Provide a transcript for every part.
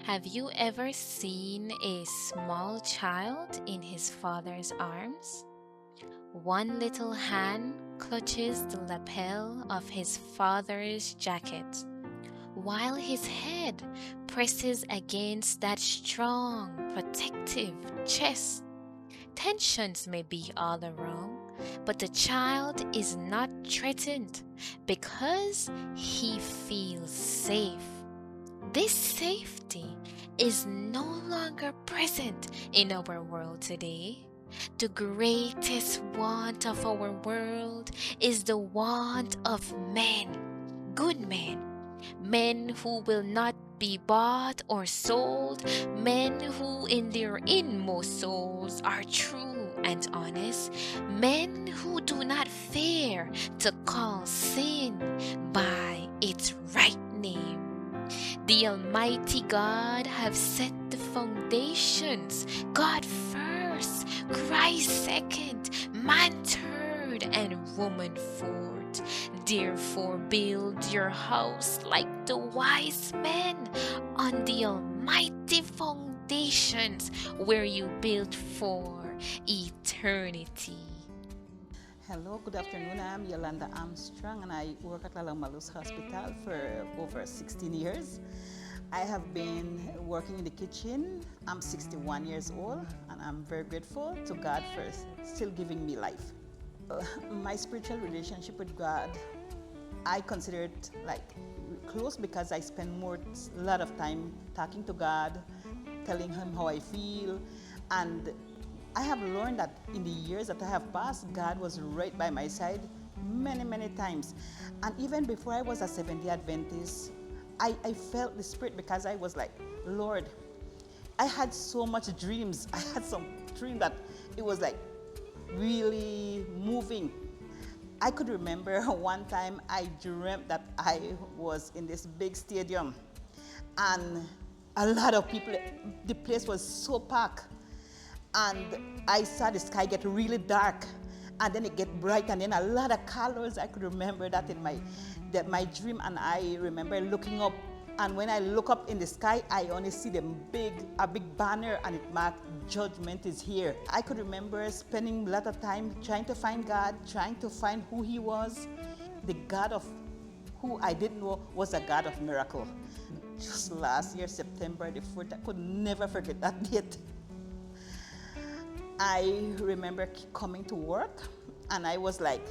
Have you ever seen a small child in his father's arms? One little hand clutches the lapel of his father's jacket, while his head presses against that strong, protective chest. Tensions may be all around, but the child is not threatened because he feels safe. This safety is no longer present in our world today. The greatest want of our world is the want of men, good men, men who will not be bought or sold, men who in their inmost souls are true and honest, men who do not fear to call sin by its right name. The Almighty God have set the foundations. God first, Christ second, man third, and woman fourth. Therefore build your house like the wise men on the almighty foundations where you built for eternity. Hello, good afternoon. I'm Yolanda Armstrong and I work at Malus Hospital for over 16 years. I have been working in the kitchen. I'm 61 years old and I'm very grateful to God for still giving me life. My spiritual relationship with God, I consider it like close because I spend a lot of time talking to God, telling Him how I feel, and I have learned that in the years that I have passed, God was right by my side many, many times. And even before I was a Seventh-day Adventist, I felt the Spirit because I was like, Lord, I had so much dreams. I had some dream that it was like really moving. I could remember one time I dreamt that I was in this big stadium and a lot of people, the place was so packed. And I saw the sky get really dark and then it get bright and then a lot of colors. I could remember that in my dream, and I remember looking up, and when I look up in the sky I only see a big banner and it marked judgment is here. I could remember spending a lot of time trying to find God, trying to find who He was. The God of who I didn't know was a God of miracle. Just last year, September the 4th, I could never forget that date. I remember coming to work and I was like,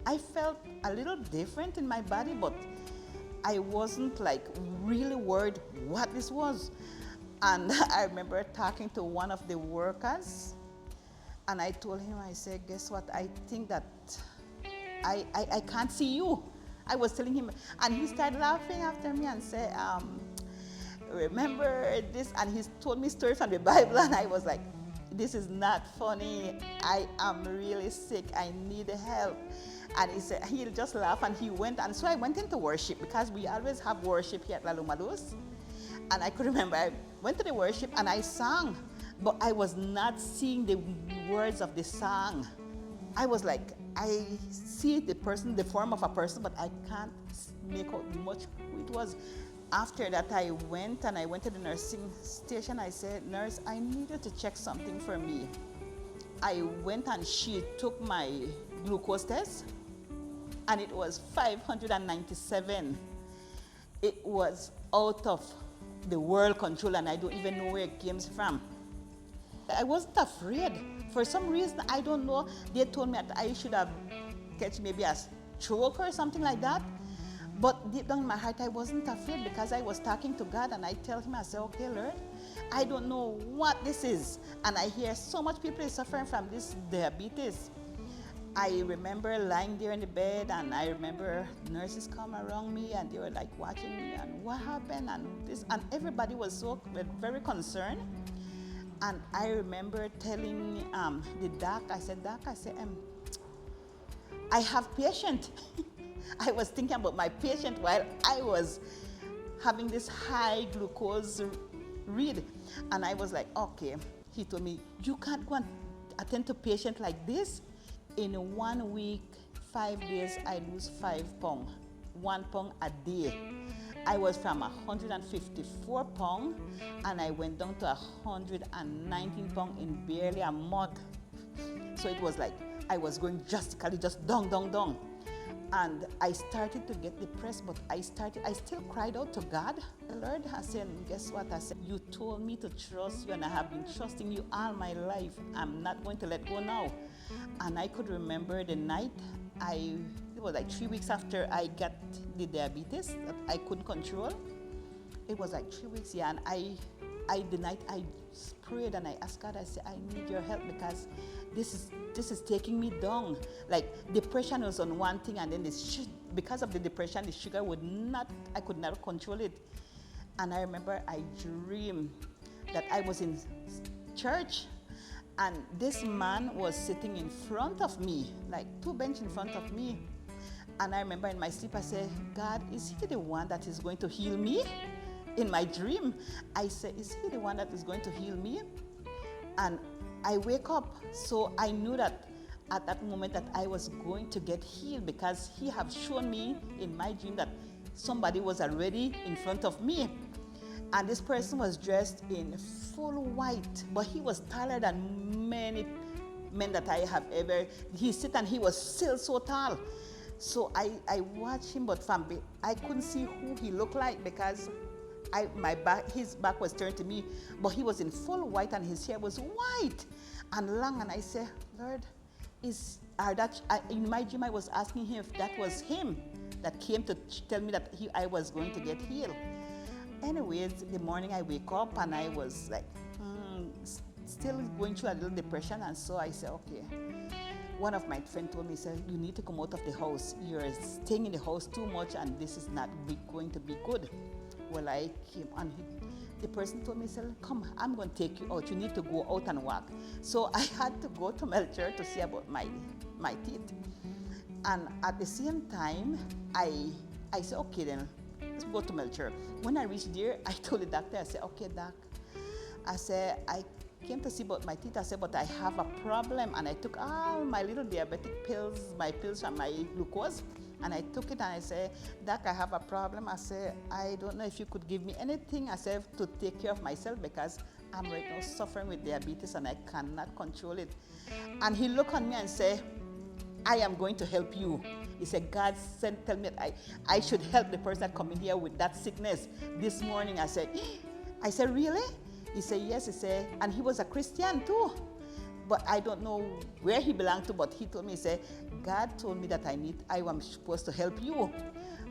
I felt a little different in my body, but I wasn't like really worried what this was. And I remember talking to one of the workers and I told him, I said, guess what? I think that I can't see you. I was telling him, and he started laughing after me and said, remember this? And he told me stories from the Bible and I was like, this is not funny. I am really sick. I need help. And he said, he'll just laugh, and he went. And so I went into worship because we always have worship here at Lalumalus. And I could remember I went to the worship and I sang, but I was not seeing the words of the song. I was like, I see the form of a person, but I can't make out much who it was. After that, I went to the nursing station. I said, nurse, I needed to check something for me. I went and she took my glucose test and it was 597. It was out of the world control and I don't even know where it came from. I wasn't afraid. For some reason, I don't know, they told me that I should have catch maybe a stroke or something like that. But deep down in my heart, I wasn't afraid because I was talking to God and I tell Him, I said, okay, Lord, I don't know what this is. And I hear so much people is suffering from this diabetes. I remember lying there in the bed and I remember nurses come around me and they were like watching me and what happened and this, and everybody was so very concerned. And I remember telling the doc, I said, I have patient. I was thinking about my patient while I was having this high glucose read. And I was like, okay. He told me, you can't go and attend to patient like this. In 1 week, 5 days, I lose 5 pounds, 1 pound a day. I was from 154 pounds and I went down to 119 pounds in barely a month. So it was like I was going drastically just down, down, down. And I started to get depressed, but I still cried out to God. Lord, I said, guess what? I said, you told me to trust you, and I have been trusting you all my life. I'm not going to let go now. And I could remember the night it was like 3 weeks after I got the diabetes that I couldn't control. It was like 3 weeks, yeah, and the night I prayed and I asked God, I said, I need your help because this is taking me down. Like depression was on one thing, and then because of the depression, the sugar I could not control it. And I remember I dreamed that I was in church and this man was sitting in front of me, like 2 benches in front of me. And I remember in my sleep, I said, God, is he the one that is going to heal me? In my dream, I said, is he the one that is going to heal me? And I wake up, so I knew that at that moment that I was going to get healed because he have shown me in my dream that somebody was already in front of me. And this person was dressed in full white, but he was taller than many men that I have ever. He sit and he was still so tall. So I watched him, but I couldn't see who he looked like because his back was turned to me, but he was in full white and his hair was white and long. And I said, Lord, in my dream I was asking him if that was him that came to tell me that I was going to get healed. Anyways, the morning I wake up and I was like, still going through a little depression, and so I said, okay. One of my friends told me, said, you need to come out of the house. You're staying in the house too much and this is not going to be good. Well, I came and the person told me, said, come, I'm going to take you out. You need to go out and walk. So I had to go to Melcher to see about my teeth. And at the same time, I said, okay then, let's go to Melcher. When I reached there, I told the doctor, I said, okay, doc. I said, I came to see about my teeth. I said, but I have a problem. And I took all my little diabetic pills, my pills and my glucose. And I took it and I said, Doc, I have a problem. I said, I don't know if you could give me anything, I said, to take care of myself because I'm right now suffering with diabetes and I cannot control it. And he looked at me and said, I am going to help you. He said, God tell me that I should help the person that come in here with that sickness this morning. I said, really? He said, yes. He said, and he was a Christian too. But I don't know where he belonged to, but he told me, he said, God told me that I am supposed to help you.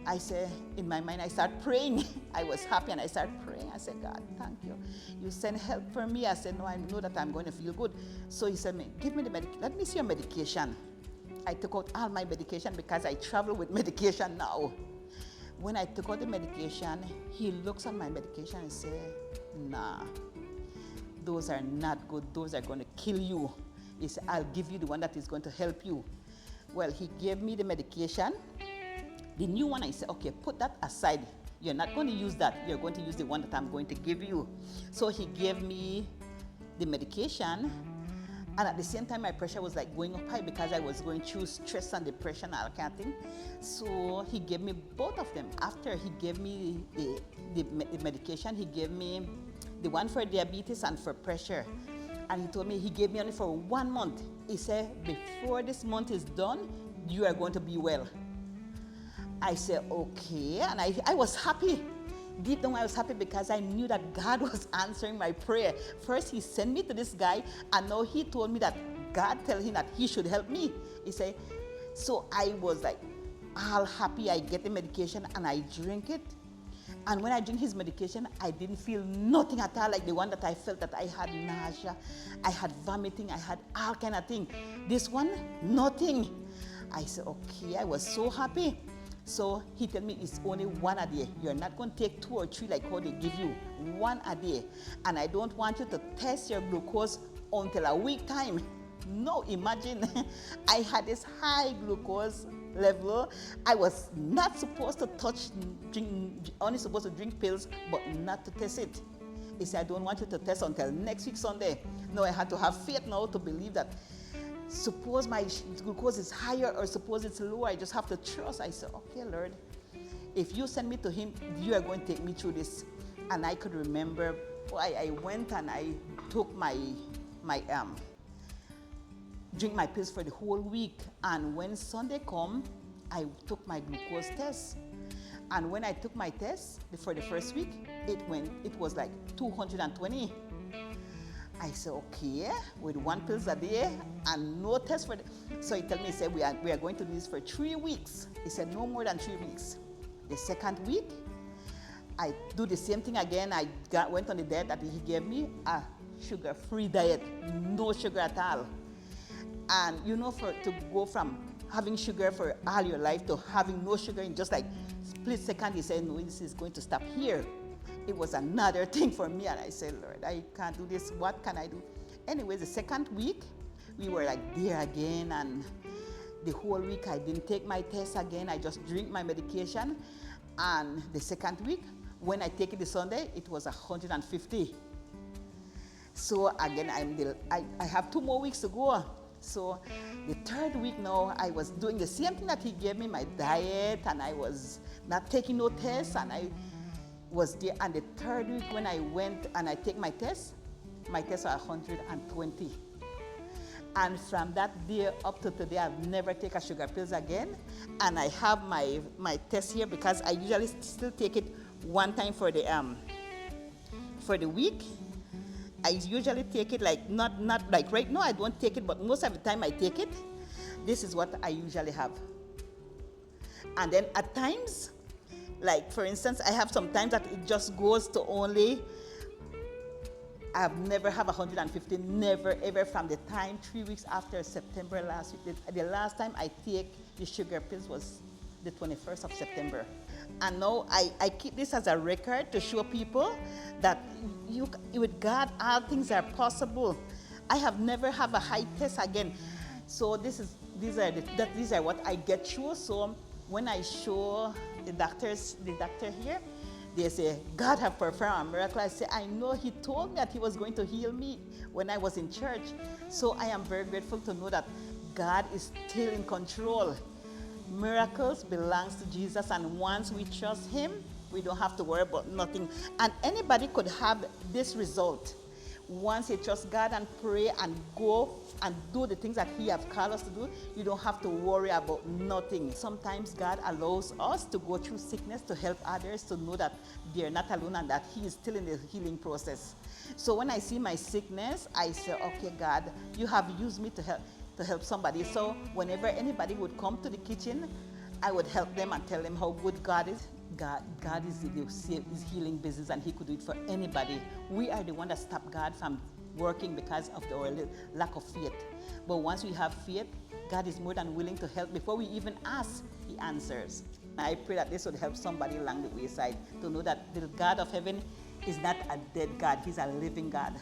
I said, in my mind, I started praying. I was happy and I started praying. I said, God, thank you. You send help for me. I said, no, I know that I'm going to feel good. So he said, give me the medication. Let me see your medication. I took out all my medication because I travel with medication now. When I took out the medication, he looks at my medication and said, nah. Those are not good. Those are going to kill you. He said, I'll give you the one that is going to help you. Well, he gave me the medication. The new one, I said, okay, put that aside. You're not going to use that. You're going to use the one that I'm going to give you. So he gave me the medication. And at the same time, my pressure was like going up high because I was going through stress and depression and all kind of thing. So he gave me both of them. After he gave me the medication, he gave me the one for diabetes and for pressure. And he told me he gave me only for 1 month. He said, before this month is done, you are going to be well. I said, okay. And I was happy. Deep down, I was happy because I knew that God was answering my prayer. First, he sent me to this guy, and now he told me that God told him that he should help me. He said, so I was like all happy. I get the medication and I drink it. And when I drink his medication, I didn't feel nothing at all like the one that I felt that I had nausea, I had vomiting, I had all kind of thing. This one, nothing. I said, okay, I was so happy. So he told me it's only 1 a day. You're not going to take 2 or 3 like how they give you. 1 a day. And I don't want you to test your glucose until a week time. No, imagine. I had this high glucose level. I was not supposed to only supposed to drink pills, but not to test it. He said, I don't want you to test until next week Sunday. No, I had to have faith now to believe that suppose my glucose is higher or suppose it's lower, I just have to trust. I said, okay, Lord. if you send me to him, you are going to take me through this. And I could remember, I went and I took my drink my pills for the whole week. And when Sunday come, I took my glucose test. And when I took my test for the first week, it was like 220. I said, okay, with 1 pill a day and no test for the... So he told me, he said, we are going to do this for 3 weeks. He said, no more than 3 weeks. The second week, I do the same thing again. I went on the diet that he gave me, a sugar-free diet, no sugar at all. And you know, to go from having sugar for all your life to having no sugar in just like split second, he said, no, this is going to stop here. It was another thing for me, and I said, Lord, I can't do this. What can I do? Anyways, the second week, we were like there again, and the whole week I didn't take my test again. I just drink my medication. And the second week, when I take it this Sunday, it was 150. So again, I have 2 more weeks to go. So the third week now, I was doing the same thing that he gave me, my diet, and I was not taking no tests, and I was there. And the third week when I went and I take my tests are 120. And from that day up to today, I've never taken sugar pills again. And I have my test here because I usually still take it 1 time for the week. I usually take it like, not like right now I don't take it, but most of the time I take it. This is what I usually have. And then at times, like for instance, I have some times that it just goes to only, I've never have 150, never ever, from the time 3 weeks after September last week. The last time I take the sugar pills was the 21st of September. And now I keep this as a record to show people that with God, all things are possible. I have never have a high test again. So these are what I get through. So when I show the doctor here, they say, God have performed a miracle. I say, I know he told me that he was going to heal me when I was in church. So I am very grateful to know that God is still in control. Miracles belongs to Jesus, and once we trust him, we don't have to worry about nothing. And anybody could have this result. Once you trust God and pray and go and do the things that he has called us to do, you don't have to worry about nothing. Sometimes God allows us to go through sickness to help others to know that they're not alone and that he is still in the healing process. So when I see my sickness, I say, okay, God, you have used me to help somebody. So whenever anybody would come to the kitchen, I would help them and tell them how good God is. God is in the healing business, and he could do it for anybody. We are the one that stop God from working because of our lack of faith. But once we have faith, God is more than willing to help. Before we even ask, he answers. I pray that this would help somebody along the wayside to know that the God of heaven is not a dead God. He's a living God.